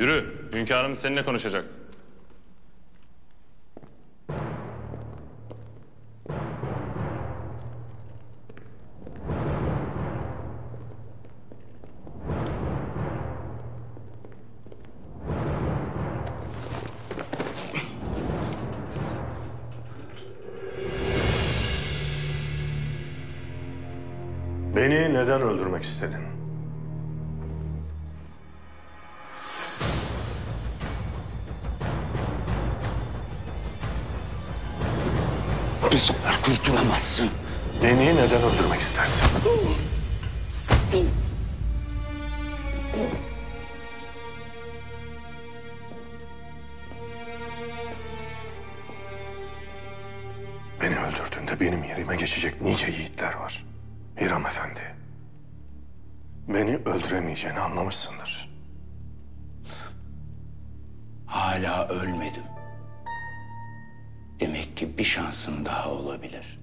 Yürü, hünkârımız seninle konuşacak. Beni neden öldürmek istedin? Bu sefer kurtulamazsın. Beni neden öldürmek istersin? Beni öldürdüğünde benim yerime geçecek nice yiğitler var. Hiram Efendi. Beni öldüremeyeceğini anlamışsındır. Hala ölmedim. Demek ki bir şansın daha olabilir.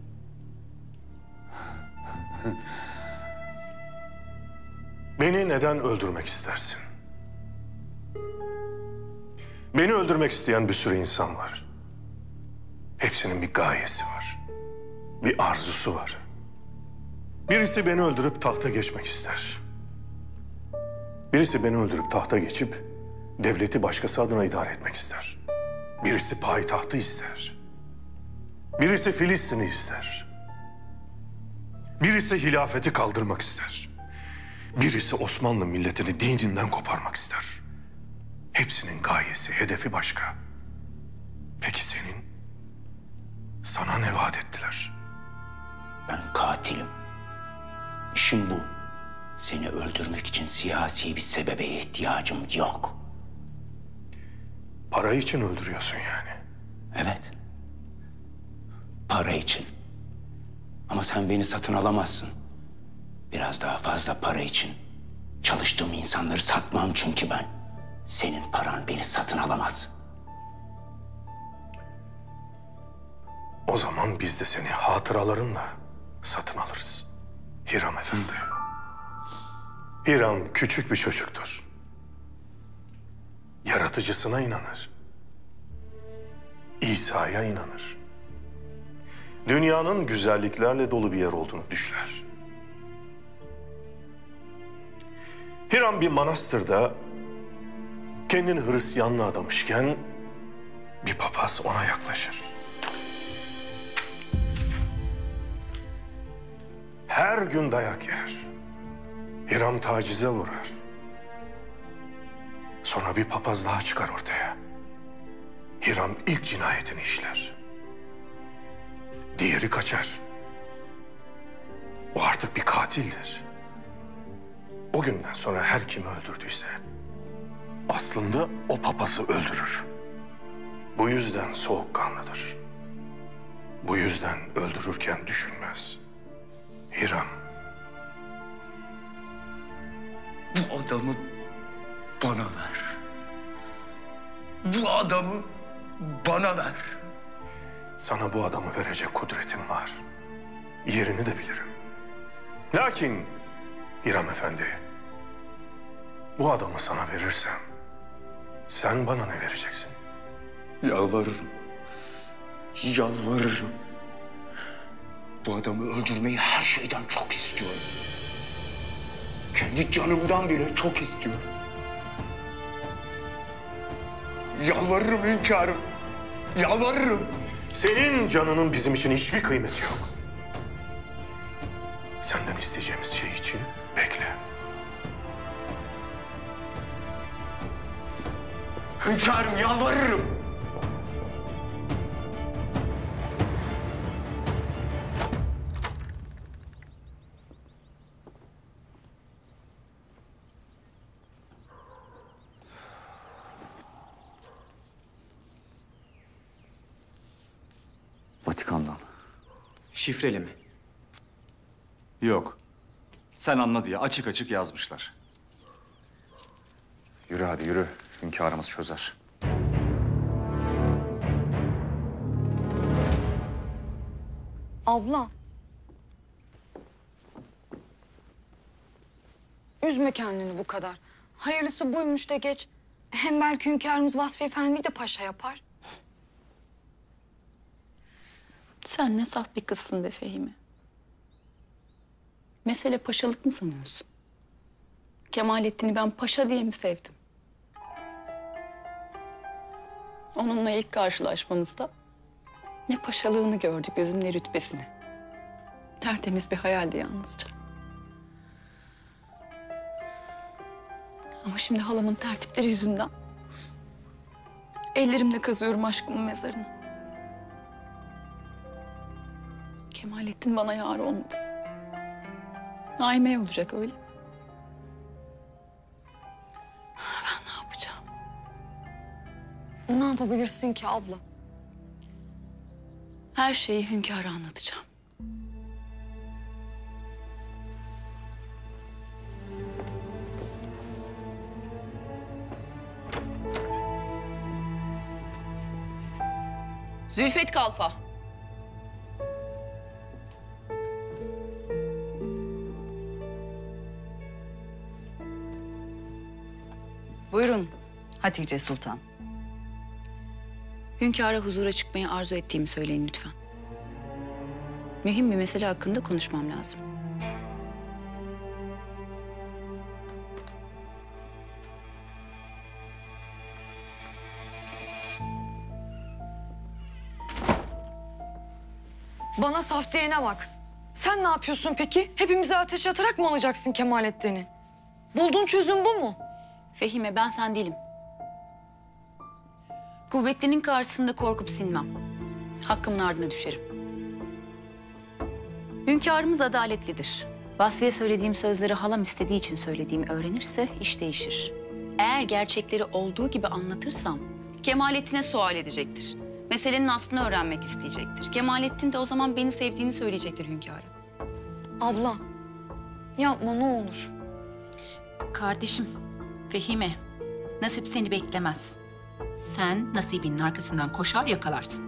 Beni neden öldürmek istersin? Beni öldürmek isteyen bir sürü insan var. Hepsinin bir gayesi var. Bir arzusu var. Birisi beni öldürüp tahta geçmek ister. Birisi beni öldürüp tahta geçip devleti başkası adına idare etmek ister. Birisi payitahtı ister. Birisi Filistin'i ister. Birisi hilafeti kaldırmak ister. Birisi Osmanlı milletini dininden koparmak ister. Hepsinin gayesi, hedefi başka. Peki senin? Sana ne vaat ettiler? Ben katilim. İşim bu. Seni öldürmek için siyasi bir sebebe ihtiyacım yok. Para için öldürüyorsun yani. Evet. Para için. Ama sen beni satın alamazsın. Biraz daha fazla para için. Çalıştığım insanları satmam çünkü ben. Senin paran beni satın alamaz. O zaman biz de seni hatıralarınla satın alırız. Hiram Efendi. Hiram küçük bir çocuktur. Yaratıcısına inanır. İsa'ya inanır. Dünyanın güzelliklerle dolu bir yer olduğunu düşler. Hiram bir manastırda kendini Hristiyanlığa adamışken bir papaz ona yaklaşır. Her gün dayak yer. Hiram tacize uğrar. Sonra bir papaz daha çıkar ortaya. Hiram ilk cinayetini işler. Diğeri kaçar. O artık bir katildir. O günden sonra her kimi öldürdüyse aslında o papazı öldürür. Bu yüzden soğukkanlıdır. Bu yüzden öldürürken düşünmez. Hiram. Bu adamı bana ver. Bu adamı bana ver. Sana bu adamı verecek kudretim var. Yerini de bilirim. Lakin Hiram Efendi, bu adamı sana verirsem sen bana ne vereceksin? Yalvarırım. Yalvarırım. Bu adamı öldürmeyi her şeyden çok istiyorum. Kendi canımdan bile çok istiyorum. Yalvarırım hünkârım. Yalvarırım. Senin canının bizim için hiçbir kıymeti yok. Senden isteyeceğimiz şey için bekle. Hünkârım yalvarırım. Vatikan'dan. Şifreli mi? Yok. Sen anla diye açık açık yazmışlar. Yürü hadi yürü. Hünkârımız çözer. Abla. Üzme kendini bu kadar. Hayırlısı buymuş de geç. Hem belki hünkârımız Vasfi Efendi'yi de paşa yapar. Sen ne saf bir kızsın be Fehimi. Mesele paşalık mı sanıyorsun? Kemalettin'i ben paşa diye mi sevdim? Onunla ilk karşılaşmamızda ne paşalığını gördük gözüm ne rütbesini. Tertemiz bir hayaldi yalnızca. Ama şimdi halamın tertipleri yüzünden ellerimle kazıyorum aşkımın mezarını. Kemalettin bana yar olmadı. Naime olacak öyle mi? Ben ne yapacağım? Ne yapabilirsin ki abla? Her şeyi hünkâra anlatacağım. Zülfet Kalfa. Buyurun Hatice Sultan. Hünkâra huzura çıkmayı arzu ettiğimi söyleyin lütfen. Mühim bir mesele hakkında konuşmam lazım. Bana saf diyene bak. Sen ne yapıyorsun peki? Hepimize ateş atarak mı alacaksın Kemalettin'i? Bulduğun çözüm bu mu? Fehime ben sen değilim. Kuvvetlinin karşısında korkup sinmem. Hakkımın ardına düşerim. Hünkârımız adaletlidir. Vasfiye söylediğim sözleri halam istediği için söylediğimi öğrenirse iş değişir. Eğer gerçekleri olduğu gibi anlatırsam Kemalettin'e sual edecektir. Meselenin aslını öğrenmek isteyecektir. Kemalettin de o zaman beni sevdiğini söyleyecektir hünkâra. Abla, yapma ne olur. Kardeşim, Fehime, nasip seni beklemez. Sen nasibinin arkasından koşar yakalarsın.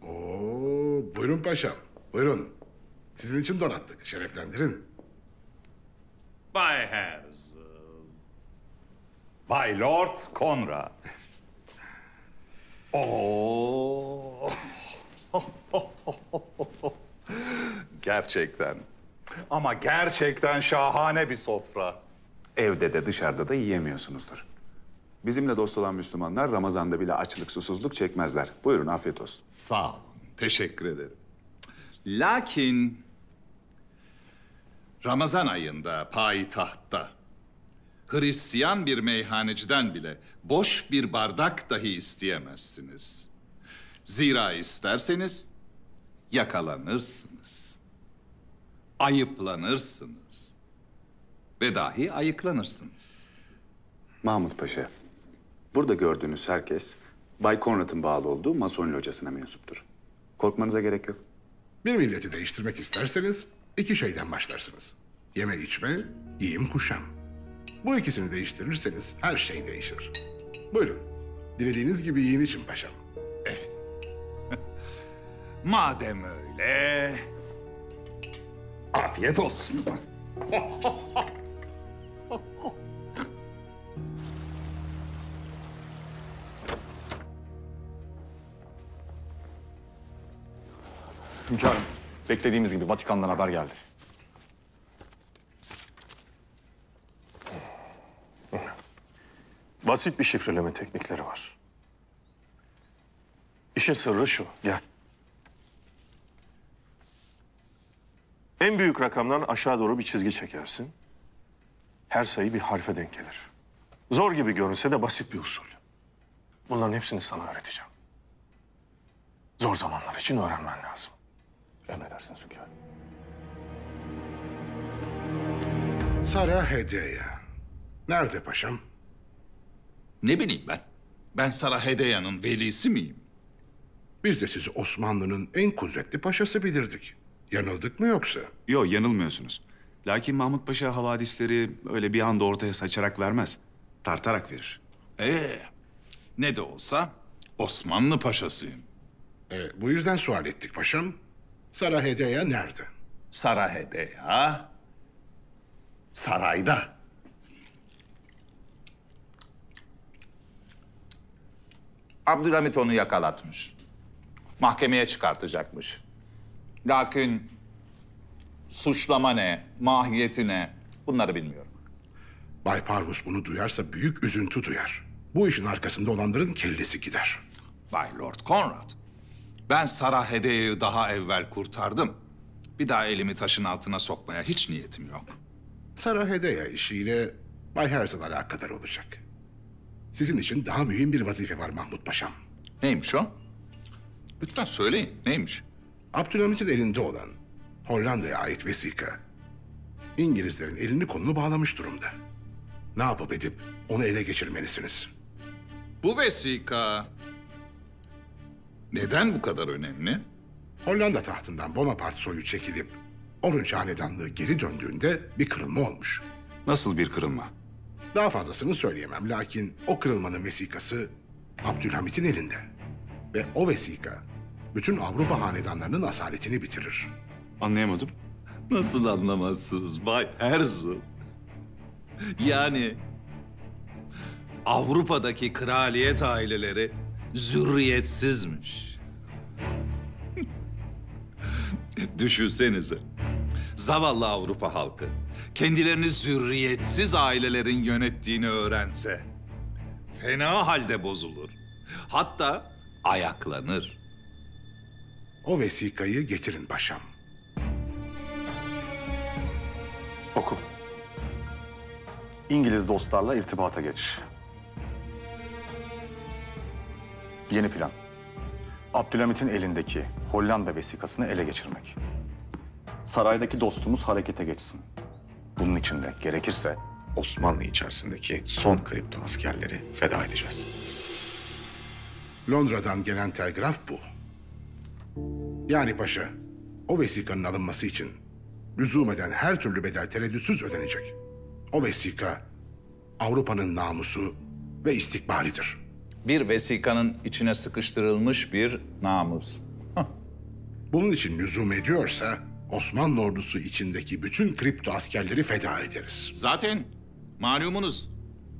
Oo, buyurun paşam, buyurun. Sizin için donattık, şereflendirin. Bay Herzl. Bay Lord Conrad. Oo. Gerçekten. Ama gerçekten şahane bir sofra. Evde de dışarıda da yiyemiyorsunuzdur. Bizimle dost olan Müslümanlar Ramazan'da bile açlık, susuzluk çekmezler. Buyurun, afiyet olsun. Sağ olun, teşekkür ederim. Lakin Ramazan ayında payitahtta Hristiyan bir meyhaneciden bile boş bir bardak dahi isteyemezsiniz. Zira isterseniz yakalanırsınız. Ayıplanırsınız. Ve dahi ayıklanırsınız. Mahmut Paşa, burada gördüğünüz herkes Bay Konrad'ın bağlı olduğu Mason locasına mensuptur. Korkmanıza gerek yok. Bir milleti değiştirmek isterseniz iki şeyden başlarsınız. Yeme içme, giyim kuşam. Bu ikisini değiştirirseniz her şey değişir. Buyurun, dilediğiniz gibi yiyin için paşam. Madem öyle, afiyet olsun. Hünkârım, beklediğimiz gibi Vatikan'dan haber geldi. Basit bir şifreleme teknikleri var. İşin sırrı şu, gel. En büyük rakamdan aşağı doğru bir çizgi çekersin. Her sayı bir harfe denk gelir. Zor gibi görünse de basit bir usul. Bunların hepsini sana öğreteceğim. Zor zamanlar için öğrenmen lazım. Emredersiniz hünkârım. Sara Hedeya. Nerede paşam? Ne bileyim ben? Ben Sara Hedeya'nın velisi miyim? Biz de sizi Osmanlı'nın en kudretli paşası bilirdik. Yanıldık mı yoksa? Yok, yanılmıyorsunuz. Lakin Mahmut Paşa havadisleri öyle bir anda ortaya saçarak vermez. Tartarak verir. Ne de olsa Osmanlı paşasıyım. Bu yüzden sual ettik paşam. Sara Hedeya nerede? Sara Hedeya sarayda. Abdülhamit onu yakalatmış. Mahkemeye çıkartacakmış. Lakin suçlama ne, mahiyeti ne bunları bilmiyorum. Bay Parvus bunu duyarsa büyük üzüntü duyar. Bu işin arkasında olanların kellesi gider. Bay Lord Conrad, ben Sara Hedeya'yı daha evvel kurtardım. Bir daha elimi taşın altına sokmaya hiç niyetim yok. Sara Hedeya işiyle Bay Herzl alakadar olacak. Sizin için daha mühim bir vazife var Mahmut Paşam. Neymiş o? Lütfen söyleyin, neymiş? Abdülhamit'in elinde olan Hollanda'ya ait vesika, İngilizlerin elini kolunu bağlamış durumda. Ne yapıp edip onu ele geçirmelisiniz. Bu vesika neden bu kadar önemli? Hollanda tahtından Bonaparte soyu çekilip Orange hanedanlığı geri döndüğünde bir kırılma olmuş. Nasıl bir kırılma? Daha fazlasını söyleyemem lakin o kırılmanın vesikası Abdülhamit'in elinde. Ve o vesika bütün Avrupa hanedanlarının asaletini bitirir. Anlayamadım. Nasıl anlamazsınız Bay Herzl? Yani Avrupa'daki kraliyet aileleri zürriyetsizmiş. Düşünsenize. Zavallı Avrupa halkı kendilerini zürriyetsiz ailelerin yönettiğini öğrense fena halde bozulur. Hatta ayaklanır. O vesikayı getirin paşam. Oku. İngiliz dostlarla irtibata geç. Yeni plan. Abdülhamit'in elindeki Hollanda vesikasını ele geçirmek. Saraydaki dostumuz harekete geçsin. Bunun için de gerekirse Osmanlı içerisindeki son kripto askerleri feda edeceğiz. Londra'dan gelen telgraf bu. Yani paşa, o vesikanın alınması için lüzum eden her türlü bedel tereddütsüz ödenecek. O vesika Avrupa'nın namusu ve istikbalidir. Bir vesikanın içine sıkıştırılmış bir namus. Bunun için lüzum ediyorsa Osmanlı ordusu içindeki bütün kripto askerleri feda ederiz. Zaten malumunuz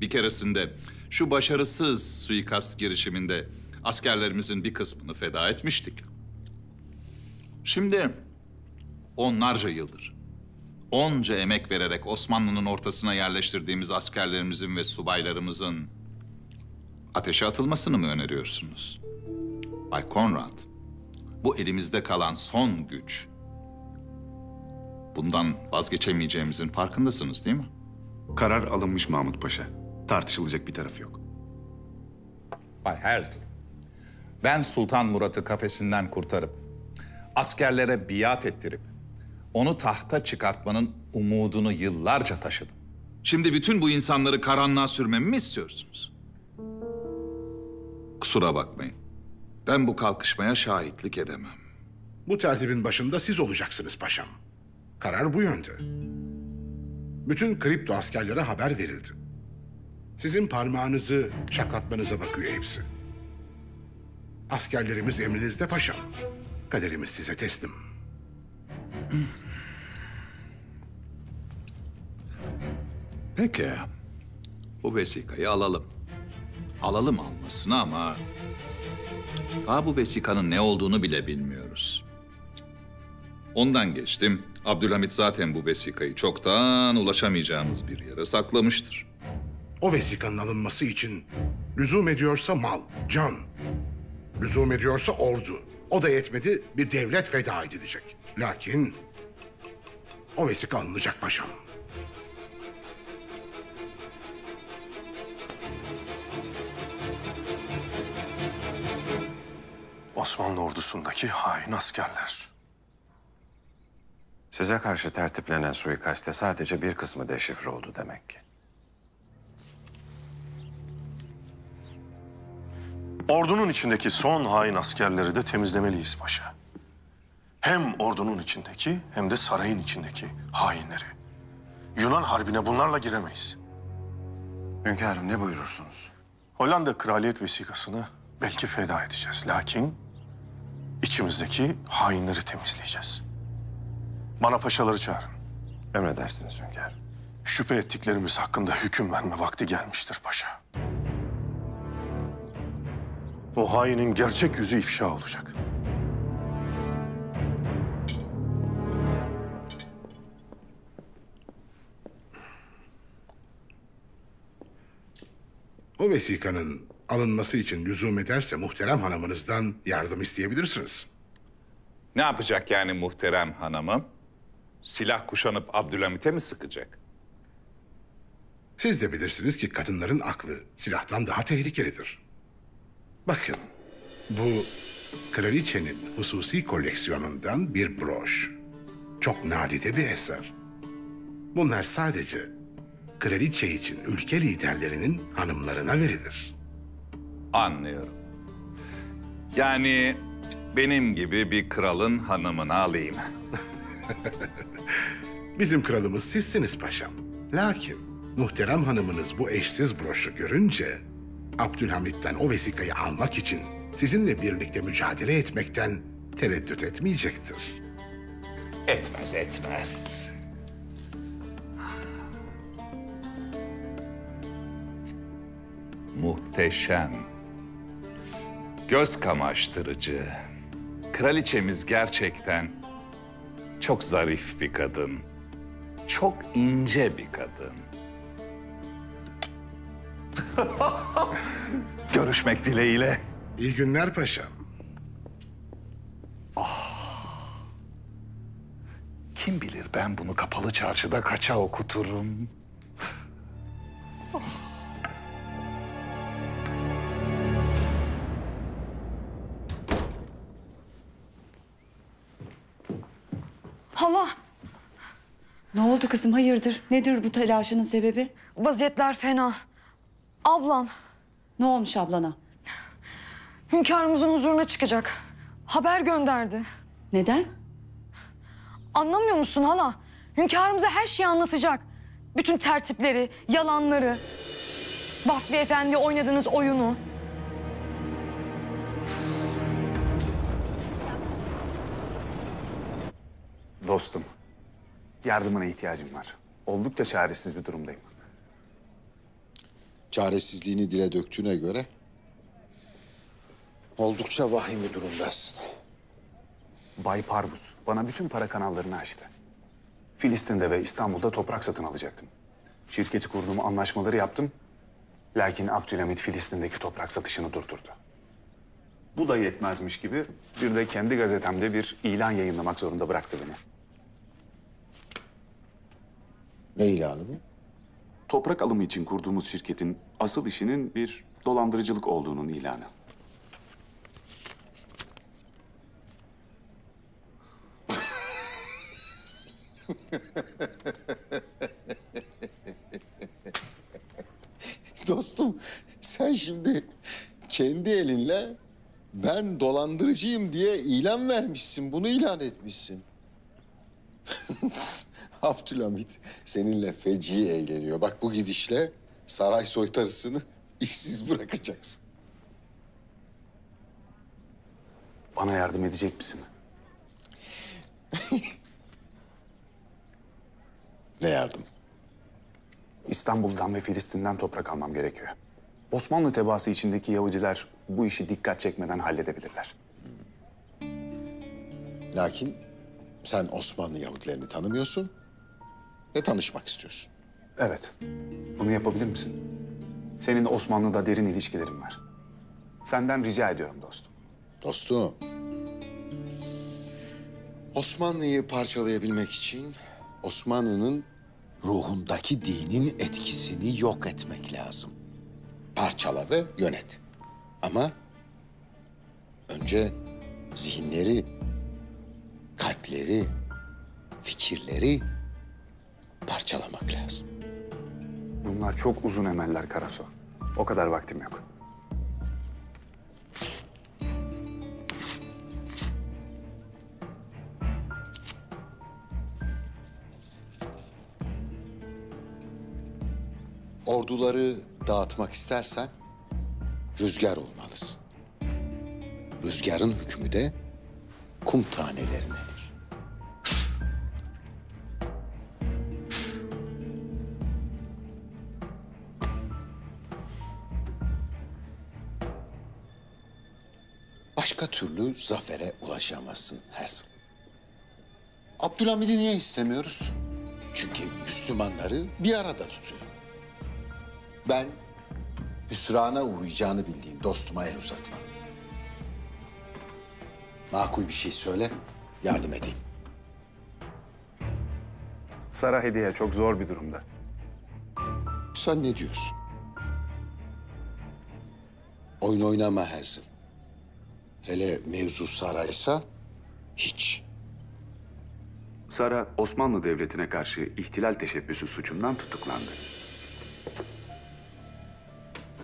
bir keresinde şu başarısız suikast girişiminde askerlerimizin bir kısmını feda etmiştik. Şimdi onlarca yıldır onca emek vererek Osmanlı'nın ortasına yerleştirdiğimiz askerlerimizin ve subaylarımızın ateşe atılmasını mı öneriyorsunuz? Bay Conrad, bu elimizde kalan son güç. Bundan vazgeçemeyeceğimizin farkındasınız değil mi? Karar alınmış Mahmut Paşa. Tartışılacak bir taraf yok. Bay Herzl, ben Sultan Murat'ı kafesinden kurtarıp askerlere biat ettirip onu tahta çıkartmanın umudunu yıllarca taşıdım. Şimdi bütün bu insanları karanlığa sürmemi mi istiyorsunuz? Kusura bakmayın. Ben bu kalkışmaya şahitlik edemem. Bu tertibin başında siz olacaksınız paşam. Karar bu yönde. Bütün kripto askerlere haber verildi. Sizin parmağınızı şaklatmanıza bakıyor hepsi. Askerlerimiz emrinizde paşam. Kaderimiz size teslim. Peki. Bu vesikayı alalım. Alalım almasını ama daha bu vesikanın ne olduğunu bile bilmiyoruz. Ondan geçtim. Abdülhamit zaten bu vesikayı çoktan ulaşamayacağımız bir yere saklamıştır. O vesikanın alınması için lüzum ediyorsa mal, can. Lüzum ediyorsa ordu. O da yetmedi, bir devlet feda edilecek. Lakin o vesika alınacak paşam. Osmanlı ordusundaki hain askerler. Size karşı tertiplenen suikaste sadece bir kısmı deşifre oldu demek ki. Ordunun içindeki son hain askerleri de temizlemeliyiz paşa. Hem ordunun içindeki hem de sarayın içindeki hainleri. Yunan harbine bunlarla giremeyiz. Hünkârım ne buyurursunuz? Hollanda kraliyet vesikasını belki feda edeceğiz. Lakin içimizdeki hainleri temizleyeceğiz. Bana paşaları çağırın. Emredersiniz hünkârım. Şüphe ettiklerimiz hakkında hüküm verme vakti gelmiştir paşa. O hainin gerçek yüzü ifşa olacak. O vesikanın alınması için lüzum ederse muhterem hanımınızdan yardım isteyebilirsiniz. Ne yapacak yani muhterem hanımım? Silah kuşanıp Abdülhamit'e mi sıkacak? Siz de bilirsiniz ki kadınların aklı silahtan daha tehlikelidir. Bakın, bu kraliçenin hususi koleksiyonundan bir broş. Çok nadide bir eser. Bunlar sadece kraliçe için ülke liderlerinin hanımlarına verilir. Anlıyorum. Yani benim gibi bir kralın hanımını alayım. Bizim kralımız sizsiniz paşam. Lakin muhterem hanımınız bu eşsiz broşu görünce Abdülhamit'ten o vesikayı almak için sizinle birlikte mücadele etmekten tereddüt etmeyecektir. Etmez, etmez. Muhteşem. Göz kamaştırıcı. Kraliçemiz gerçekten çok zarif bir kadın. Çok ince bir kadın. Görüşmek dileğiyle. İyi günler paşam. Kim bilir ben bunu kapalı çarşıda kaça okuturum. Hala, Ne oldu kızım, hayırdır? Nedir bu telaşının sebebi? vaziyetler fena. Ablam, Ne olmuş ablana? hünkârımızın huzuruna çıkacak. Haber gönderdi. Neden? Anlamıyor musun hala? Hünkârımıza her şeyi anlatacak. Bütün tertipleri, yalanları. Vasfi Efendi oynadığınız oyunu. Dostum, yardımına ihtiyacım var. Oldukça çaresiz bir durumdayım. Çaresizliğini dile döktüğüne göre oldukça vahim bir durumdasın. Bay Parbus bana bütün para kanallarını açtı. Filistin'de ve İstanbul'da toprak satın alacaktım. Şirketi kurduğum anlaşmaları yaptım. Lakin Abdülhamit Filistin'deki toprak satışını durdurdu. Bu da yetmezmiş gibi bir de kendi gazetemde bir ilan yayınlamak zorunda bıraktı beni. Ne ilanı bu? Toprak alımı için kurduğumuz şirketin asıl işinin bir dolandırıcılık olduğunun ilanı. Dostum, sen şimdi kendi elinle ben dolandırıcıyım diye ilan vermişsin. Bunu ilan etmişsin. Abdülhamit seninle feci eğleniyor. Bak bu gidişle saray soytarısını işsiz bırakacaksın. Bana yardım edecek misin? Ne yardım? İstanbul'dan ve Filistin'den toprak almam gerekiyor. Osmanlı tebaası içindeki Yahudiler bu işi dikkat çekmeden halledebilirler. Lakin sen Osmanlı Yahudilerini tanımıyorsun ve tanışmak istiyorsun. Evet. Bunu yapabilir misin? Senin Osmanlı'da derin ilişkilerin var. Senden rica ediyorum dostum. Dostum, Osmanlı'yı parçalayabilmek için Osmanlı'nın ruhundaki dinin etkisini yok etmek lazım. Parçala ve yönet. Ama önce zihinleri, kalpleri, fikirleri parçalamak lazım. Bunlar çok uzun emeller Karaso. O kadar vaktim yok. Orduları dağıtmak istersen rüzgar olmalısın. Rüzgarın hükmü de kum tanelerinedir. başka türlü zafere ulaşamazsın Herzl. Abdülhamid'i niye istemiyoruz? Çünkü Müslümanları bir arada tutuyor. Ben hüsrana uğrayacağını bildiğim dostuma el uzatmam. Makul bir şey söyle, yardım edeyim. Sara Hediye çok zor bir durumda. Sen ne diyorsun? Oyun oynama Herzl. Hele mevzu Sara'ysa hiç. Sara, Osmanlı Devleti'ne karşı ihtilal teşebbüsü suçundan tutuklandı.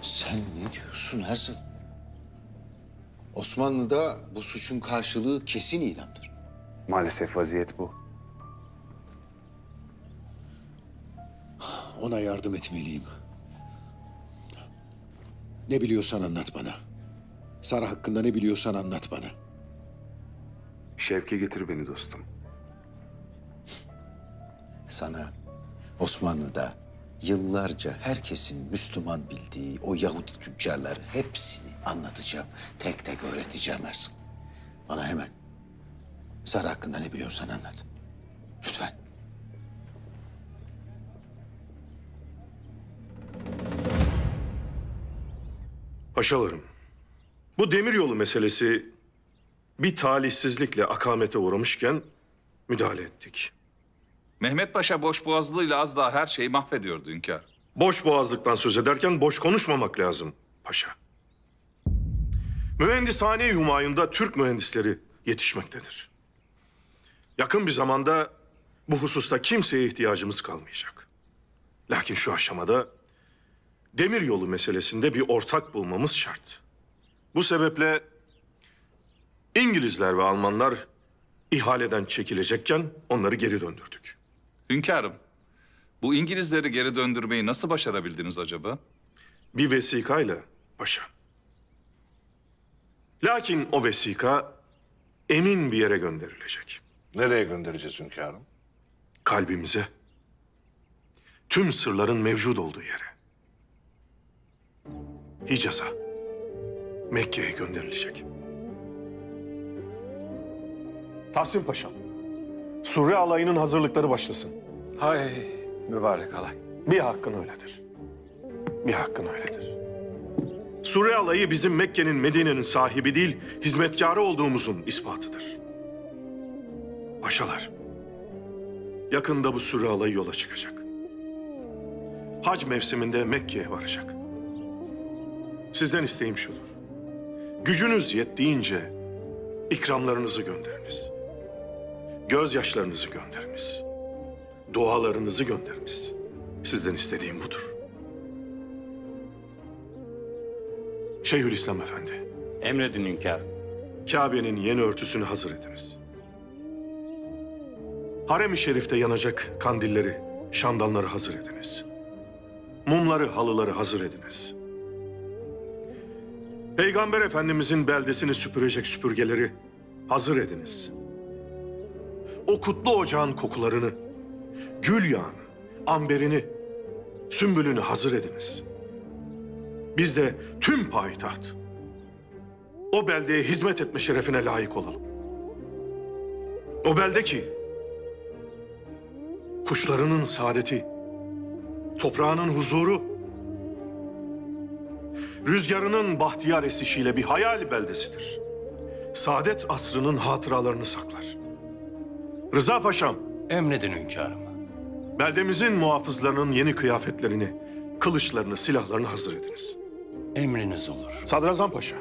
Sen ne diyorsun Herzl? Osmanlı'da bu suçun karşılığı kesin idamdır. Maalesef vaziyet bu. Ona yardım etmeliyim. Ne biliyorsan anlat bana. Sara hakkında ne biliyorsan anlat bana. Şevke getir beni dostum. Sana Osmanlı'da yıllarca herkesin Müslüman bildiği o Yahudi tüccarları hepsini anlatacağım. Tek tek öğreteceğim Herzl. Bana hemen Sara hakkında ne biliyorsan anlat. Lütfen. Paşalarım, bu demiryolu meselesi bir talihsizlikle akamete uğramışken müdahale ettik. Mehmet Paşa boşboğazlığıyla az daha her şeyi mahvediyordu hünkâr. Boş boğazlıktan söz ederken boş konuşmamak lazım paşa. Mühendishane-i Humayun'da Türk mühendisleri yetişmektedir. Yakın bir zamanda bu hususta kimseye ihtiyacımız kalmayacak. Lakin şu aşamada demiryolu meselesinde bir ortak bulmamız şart. Bu sebeple İngilizler ve Almanlar ihaleden çekilecekken onları geri döndürdük. Hünkârım, bu İngilizleri geri döndürmeyi nasıl başarabildiniz acaba? Bir vesikayla paşa. Lakin o vesika emin bir yere gönderilecek. Nereye göndereceğiz hünkârım? Kalbimize. Tüm sırların mevcut olduğu yere. Hicaz'a. Mekke'ye gönderilecek. Tahsin Paşa, Surre alayının hazırlıkları başlasın. Hay mübarek alay. Bir hakkın öyledir. Bir hakkın öyledir. Surre alayı bizim Mekke'nin, Medine'nin sahibi değil, hizmetkarı olduğumuzun ispatıdır. Paşalar, yakında bu Surre alayı yola çıkacak. Hac mevsiminde Mekke'ye varacak. Sizden isteğim şudur. Gücünüz yettiğince ikramlarınızı gönderiniz. Gözyaşlarınızı gönderiniz. Dualarınızı gönderiniz. Sizden istediğim budur. Şeyhülislam Efendi. Emredin hünkârım. Kabe'nin yeni örtüsünü hazır ediniz. Harem-i Şerif'te yanacak kandilleri, şamdanları hazır ediniz. Mumları, halıları hazır ediniz. Peygamber Efendimizin beldesini süpürecek süpürgeleri hazır ediniz. O kutlu ocağın kokularını, gül yağını, amberini, sümbülünü hazır ediniz. Biz de tüm payitaht o beldeye hizmet etme şerefine layık olalım. O belde ki kuşlarının saadeti, toprağının huzuru, rüzgarının bahtiyar esişiyle bir hayal beldesidir. Saadet asrının hatıralarını saklar. Rıza Paşam. Emredin hünkârım. Beldemizin muhafızlarının yeni kıyafetlerini, kılıçlarını, silahlarını hazır ediniz. Emriniz olur. Sadrazam Paşa,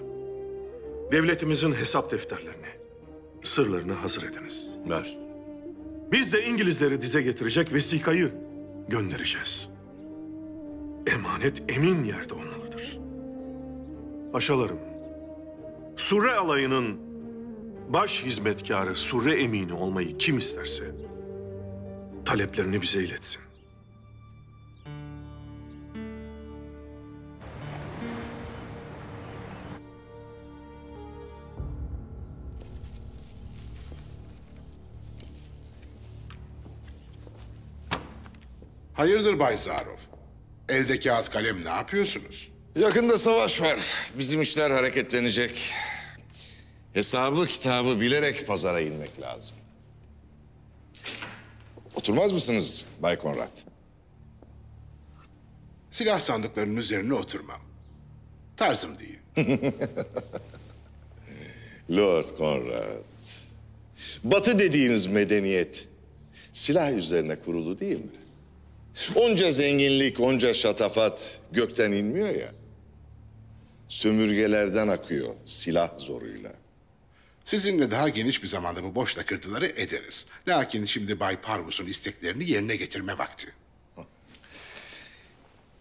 devletimizin hesap defterlerini, sırlarını hazır ediniz. Ver. Biz de İngilizleri dize getirecek vesikayı göndereceğiz. Emanet emin yerde olmalıdır. Paşalarım, Surre alayının baş hizmetkarı, Surre emini olmayı kim isterse taleplerini bize iletsin. Hayırdır Bay Zarov? Elde kağıt kalem ne yapıyorsunuz? Yakında savaş var. Bizim işler hareketlenecek. Hesabı kitabı bilerek pazara inmek lazım. Oturmaz mısınız Bay Konrad? Silah sandıklarının üzerine oturmam. Tarzım değil. Lord Konrad. Batı dediğiniz medeniyet silah üzerine kurulu değil mi? Onca zenginlik, onca şatafat gökten inmiyor ya. Sömürgelerden akıyor silah zoruyla. Sizinle daha geniş bir zamanda bu boş takırtıları ederiz. Lakin şimdi Bay Parvus'un isteklerini yerine getirme vakti.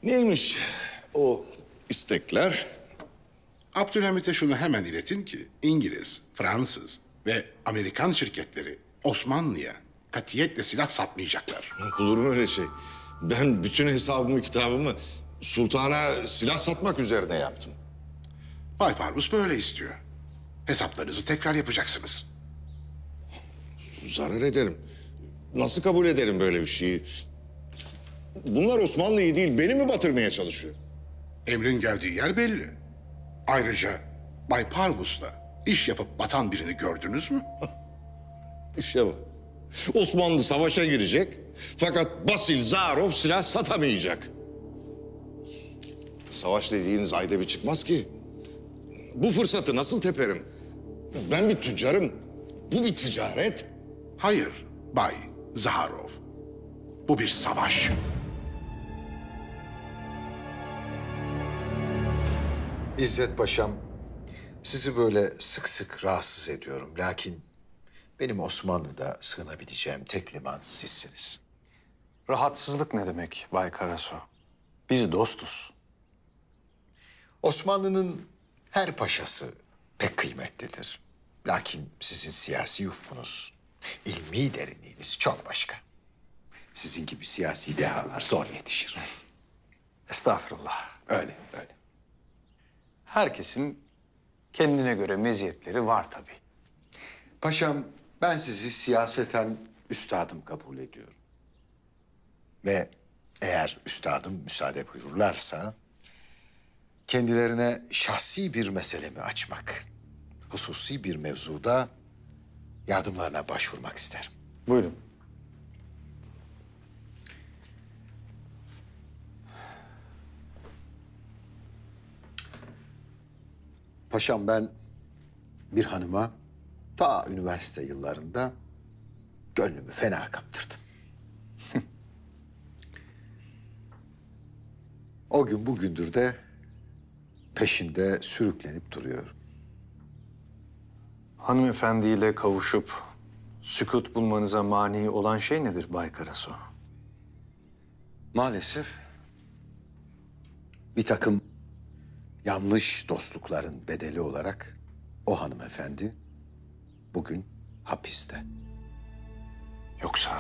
Neymiş o istekler? Abdülhamit'e şunu hemen iletin ki İngiliz, Fransız ve Amerikan şirketleri Osmanlı'ya katiyetle silah satmayacaklar. Olur mu öyle şey? Ben bütün hesabımı kitabımı sultana silah satmak üzerine yaptım. Bay Parvus böyle istiyor. Hesaplarınızı tekrar yapacaksınız. Zarar ederim. Nasıl kabul ederim böyle bir şeyi? Bunlar Osmanlı'yı değil, beni mi batırmaya çalışıyor? Emrin geldiği yer belli. Ayrıca Bay Parvus'la iş yapıp batan birini gördünüz mü? İşte bu. Osmanlı savaşa girecek fakat Basil Zarov silah satamayacak. Savaş dediğiniz ayda bir çıkmaz ki. Bu fırsatı nasıl teperim? Ben bir tüccarım. Bu bir ticaret. Hayır Bay Zaharov. Bu bir savaş. İzzet Paşam, sizi böyle sık sık rahatsız ediyorum. Lakin benim Osmanlı'da sığınabileceğim tek liman sizsiniz. Rahatsızlık ne demek Bay Karasu? Biz dostuz. Osmanlı'nın her paşası pek kıymetlidir. Lakin sizin siyasi ufkunuz, ilmi derinliğiniz çok başka. Sizin gibi siyasi dehalar zor yetişir. Estağfurullah. Öyle, öyle. Herkesin kendine göre meziyetleri var tabii. Paşam, ben sizi siyaseten üstadım kabul ediyorum. Ve eğer üstadım müsaade buyururlarsa kendilerine şahsi bir meselemi açmak, hususi bir mevzuda yardımlarına başvurmak isterim. Buyurun. Paşam, ben bir hanıma ta üniversite yıllarında gönlümü fena kaptırdım. O gün bugündür de peşinde sürüklenip duruyorum. Hanımefendiyle kavuşup sükut bulmanıza mani olan şey nedir Bay Karasu? Maalesef bir takım yanlış dostlukların bedeli olarak o hanımefendi bugün hapiste. Yoksa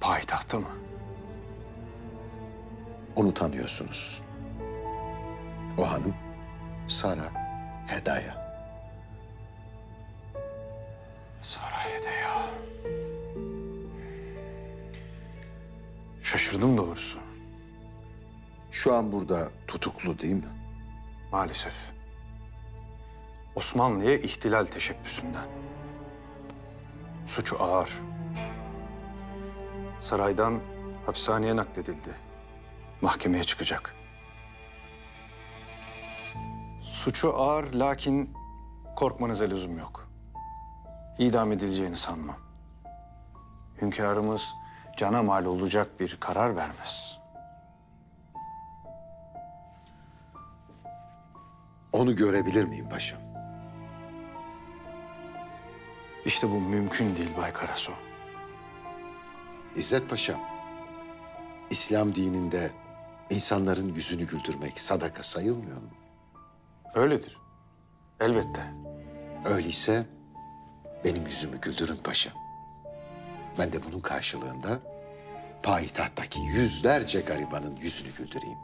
payitahta mı? Onu tanıyorsunuz. O hanım Sara Hedaya. Sara Hedaya. Şaşırdım doğrusu. Şu an burada tutuklu değil mi? Maalesef. Osmanlı'ya ihtilal teşebbüsünden. Suçu ağır. Saraydan hapishaneye nakledildi. Mahkemeye çıkacak. Suçu ağır lakin korkmanıza lüzum yok. İdam edileceğini sanmam. Hünkârımız cana mal olacak bir karar vermez. Onu görebilir miyim paşam? İşte bu mümkün değil Bay Karasu. İzzet Paşam, İslam dininde insanların yüzünü güldürmek sadaka sayılmıyor mu? Öyledir. Elbette. Öyleyse benim yüzümü güldürün paşam. Ben de bunun karşılığında payitahttaki yüzlerce garibanın yüzünü güldüreyim.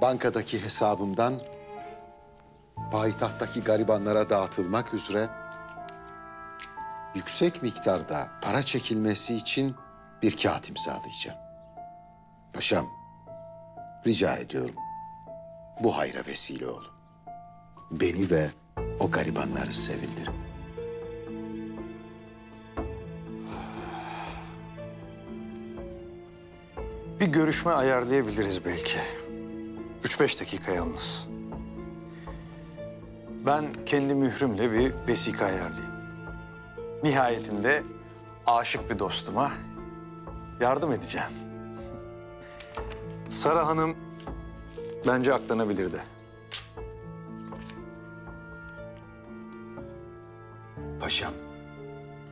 Bankadaki hesabımdan payitahttaki garibanlara dağıtılmak üzere yüksek miktarda para çekilmesi için bir kağıt imzalayacağım. Paşam, rica ediyorum bu hayra vesile olun. beni ve o garibanları sevindirin. Bir görüşme ayarlayabiliriz belki. 3-5 dakika yalnız. Ben kendi mührümle bir vesika ayarlayayım. Nihayetinde aşık bir dostuma yardım edeceğim. Sara Hanım bence aklanabilir de. Paşam,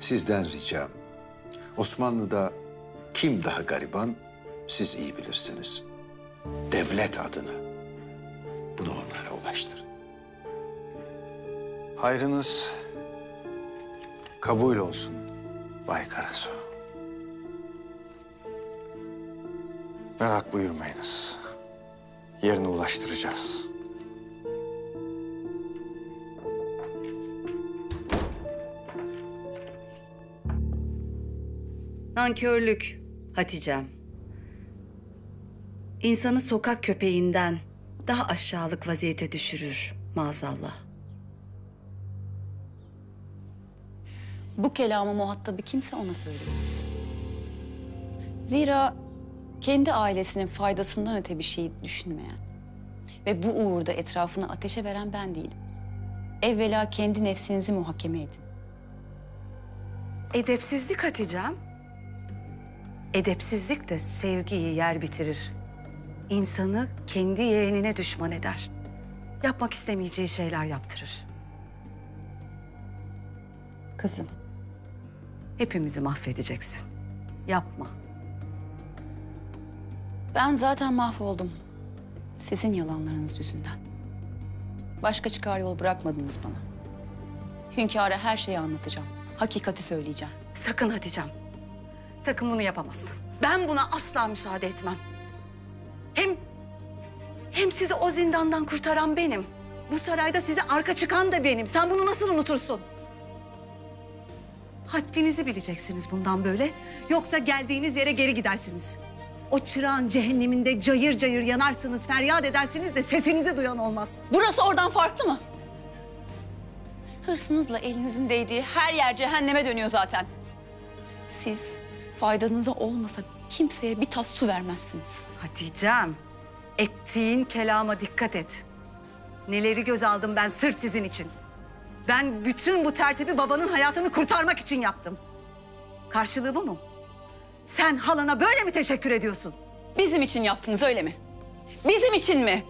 sizden ricam. Osmanlı'da kim daha gariban siz iyi bilirsiniz. Devlet adına bunu onlara ulaştırın. Hayrınız kabul olsun Bay Karasu. Merak buyurmayınız. Yerine ulaştıracağız. Nankörlük Hatice'm. İnsanı sokak köpeğinden daha aşağılık vaziyete düşürür maazallah. Bu kelamı muhatabı kimse ona söylemez. Zira kendi ailesinin faydasından öte bir şey düşünmeyen ve bu uğurda etrafını ateşe veren ben değilim. Evvela kendi nefsinizi muhakeme edin. Edepsizlik Hatice'm. Edepsizlik de sevgiyi yer bitirir. İnsanı kendi yeğenine düşman eder. Yapmak istemeyeceği şeyler yaptırır. Kızım, hepimizi mahvedeceksin. Yapma. Ben zaten mahvoldum. Sizin yalanlarınız yüzünden. Başka çıkar yol bırakmadınız bana. Hünkâra her şeyi anlatacağım. Hakikati söyleyeceğim. Sakın Hatice'm. Sakın bunu yapamazsın. Ben buna asla müsaade etmem. Hem sizi o zindandan kurtaran benim. Bu sarayda size arka çıkan da benim. Sen bunu nasıl unutursun? Haddinizi bileceksiniz bundan böyle. Yoksa geldiğiniz yere geri gidersiniz. O çırağın cehenneminde cayır cayır yanarsınız, feryat edersiniz de sesinizi duyan olmaz. Burası oradan farklı mı? Hırsınızla elinizin değdiği her yer cehenneme dönüyor zaten. Siz faydanıza olmasa kimseye bir tas su vermezsiniz. Hatice'm, ettiğin kelama dikkat et. Neleri göz aldım ben sırf sizin için. Ben bütün bu tertibi babanın hayatını kurtarmak için yaptım. Karşılığı bu mu? Sen halana böyle mi teşekkür ediyorsun? Bizim için yaptınız öyle mi? Bizim için mi?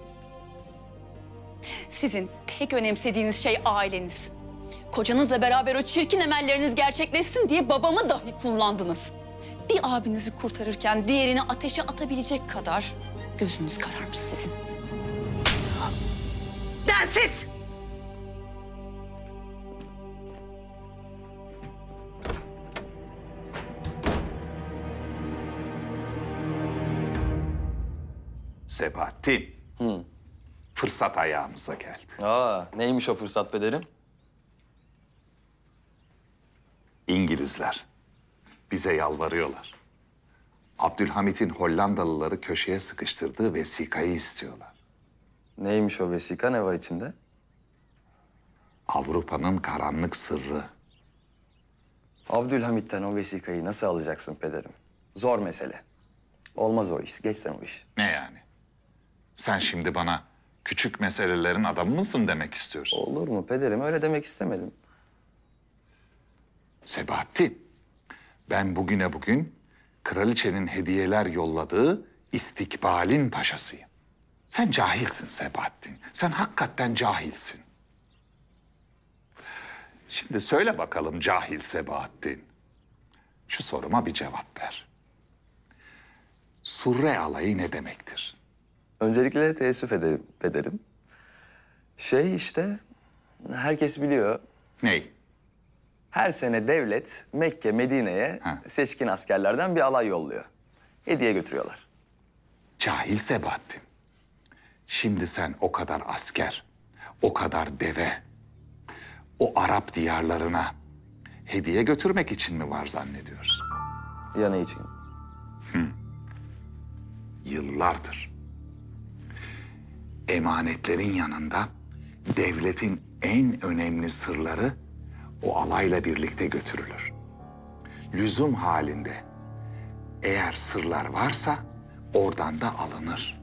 Sizin tek önemsediğiniz şey aileniz. Kocanızla beraber o çirkin emelleriniz gerçekleşsin diye babamı dahi kullandınız. Bir abinizi kurtarırken diğerini ateşe atabilecek kadar gözünüz kararmış sizin. Densiz! Sebahattin. Fırsat ayağımıza geldi. Neymiş o fırsat Pederim? İngilizler bize yalvarıyorlar. Abdülhamit'in Hollandalıları köşeye sıkıştırdığı vesikayı istiyorlar. Neymiş o vesika, ne var içinde? Avrupa'nın karanlık sırrı. Abdülhamit'ten o vesikayı nasıl alacaksın Pederim? Zor mesele. Olmaz o iş, geç sen o iş. Ne yani? Sen şimdi bana küçük meselelerin adamı mısın demek istiyorsun? Olur mu Pederim? Öyle demek istemedim. Sebahattin, ben bugüne bugün kraliçenin hediyeler yolladığı istikbalin paşasıyım. Sen cahilsin Sebahattin. Sen hakikaten cahilsin. Şimdi söyle bakalım cahil Sebahattin. Şu soruma bir cevap ver. Surre alayı ne demektir? Öncelikle teessüf ederim Pederim. İşte, herkes biliyor. Ney? Her sene devlet Mekke, Medine'ye seçkin askerlerden bir alay yolluyor. Hediye götürüyorlar. Cahil Sebahattin. Şimdi sen o kadar asker, o kadar deve, o Arap diyarlarına hediye götürmek için mi var zannediyorsun? Ya ne için? Yıllardır emanetlerin yanında devletin en önemli sırları o alayla birlikte götürülür. Lüzum halinde eğer sırlar varsa oradan da alınır.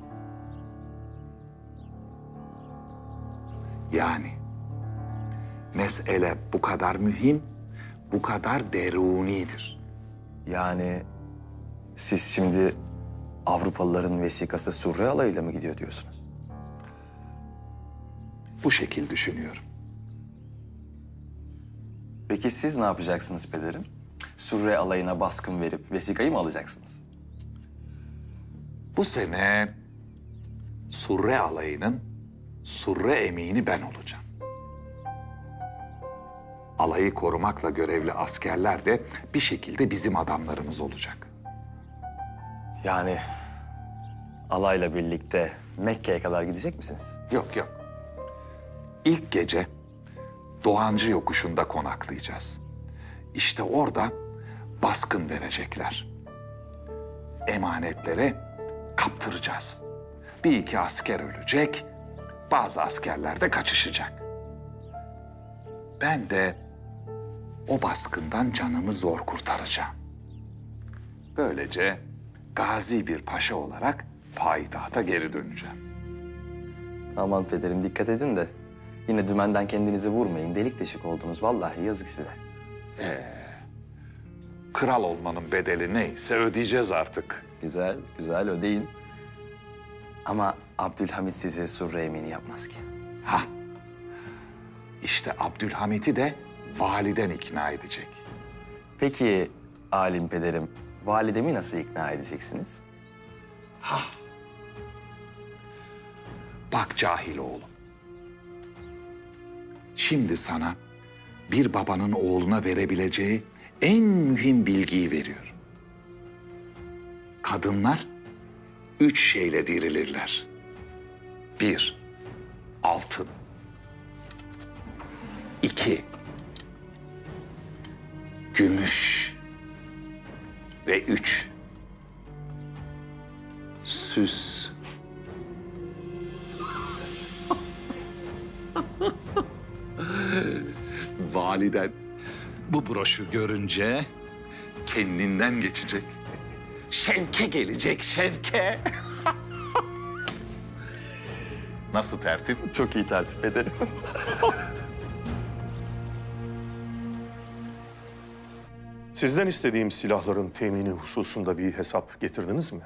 Yani mesele bu kadar mühim, bu kadar derunidir. Yani siz şimdi Avrupalıların vesikası Surre alayıyla mı gidiyor diyorsunuz? Bu şekil düşünüyorum. Peki siz ne yapacaksınız pederim? Surre alayına baskın verip vesikayı mı alacaksınız? Bu sene Surre alayının Surre emini ben olacağım. Alayı korumakla görevli askerler de bir şekilde bizim adamlarımız olacak. Yani alayla birlikte Mekke'ye kadar gidecek misiniz? Yok yok. İlk gece Doğancı Yokuşu'nda konaklayacağız. İşte orada baskın verecekler. Emanetlere kaptıracağız. Bir iki asker ölecek, bazı askerler de kaçışacak. Ben de o baskından canımı zor kurtaracağım. Böylece gazi bir paşa olarak payitahta geri döneceğim. Aman pederim dikkat edin de yine dümenden kendinizi vurmayın. Delik deşik oldunuz vallahi yazık size. Kral olmanın bedeli neyse ödeyeceğiz artık. Güzel, güzel ödeyin. Ama Abdülhamit sizi Surre emini yapmaz ki. Ha. İşte Abdülhamit'i de validen ikna edecek. Peki alim pederim, validemi nasıl ikna edeceksiniz? Ha. Bak cahil oğlum. Şimdi sana bir babanın oğluna verebileceği en mühim bilgiyi veriyorum. Kadınlar 3 şeyle dirilirler. 1, altın. 2, gümüş. Ve 3, süs. Validen bu broşu görünce kendinden geçecek. Şevke gelecek, şevke. Nasıl tertip? Çok iyi tertip ederim. Sizden istediğim silahların temini hususunda bir hesap getirdiniz mi?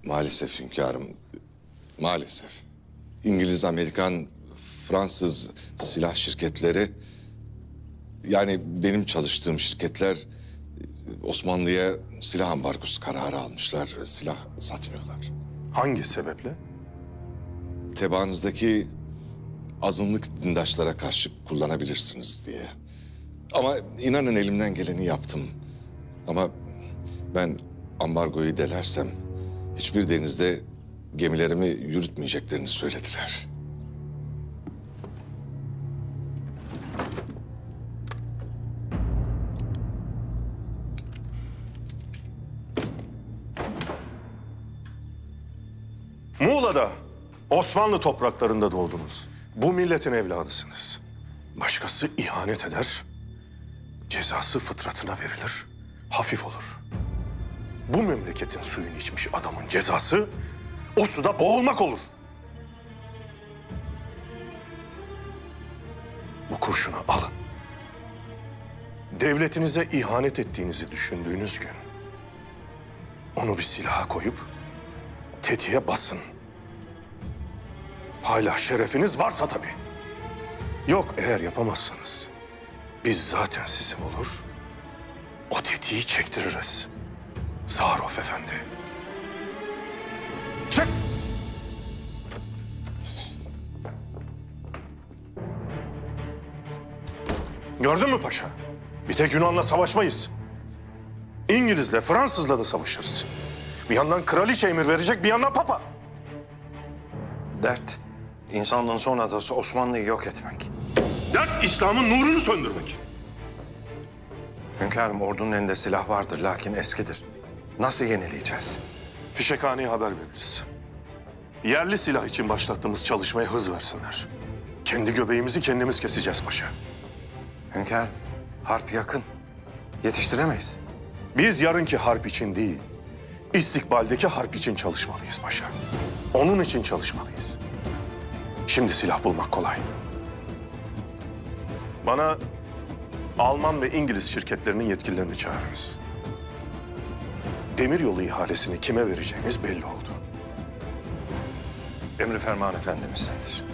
Maalesef hünkârım, maalesef. İngiliz, Amerikan, Fransız silah şirketleri... Yani benim çalıştığım şirketler Osmanlı'ya silah ambargosu kararı almışlar. Silah satmıyorlar. Hangi sebeple? Tebaanızdaki azınlık dindaşlara karşı kullanabilirsiniz diye. Ama inanın elimden geleni yaptım. Ama ben ambargoyu delersem hiçbir denizde gemilerimi yürütmeyeceklerini söylediler. Muğla'da, Osmanlı topraklarında doğdunuz. Bu milletin evladısınız. Başkası ihanet eder, cezası fıtratına verilir, hafif olur. Bu memleketin suyunu içmiş adamın cezası o suda boğulmak olur. Bu kurşunu alın. Devletinize ihanet ettiğinizi düşündüğünüz gün onu bir silaha koyup tetiğe basın. Hala şerefiniz varsa tabii. Yok eğer yapamazsanız biz zaten sizin olur, o tetiği çektiririz. Zaruf Efendi. Çık! Gördün mü paşa? Bir tek Yunan'la savaşmayız. İngiliz'le, Fransız'la da savaşırız. Bir yandan kraliçe emir verecek, bir yandan papa. Dert, insanlığın son adası Osmanlı'yı yok etmek. Dert, İslam'ın nurunu söndürmek. Hünkârım, ordunun elinde silah vardır, lakin eskidir. Nasıl yenileyeceğiz? Fişekhaneye haber veririz. Yerli silah için başlattığımız çalışmaya hız versinler. Kendi göbeğimizi kendimiz keseceğiz paşa. Hünkâr, harp yakın. Yetiştiremeyiz. Biz yarınki harp için değil, istikbaldeki harp için çalışmalıyız paşa. Onun için çalışmalıyız. Şimdi silah bulmak kolay. Bana Alman ve İngiliz şirketlerinin yetkililerini çağırınız. Demiryolu ihalesini kime vereceğimiz belli oldu. Emri ferman efendimizdendir.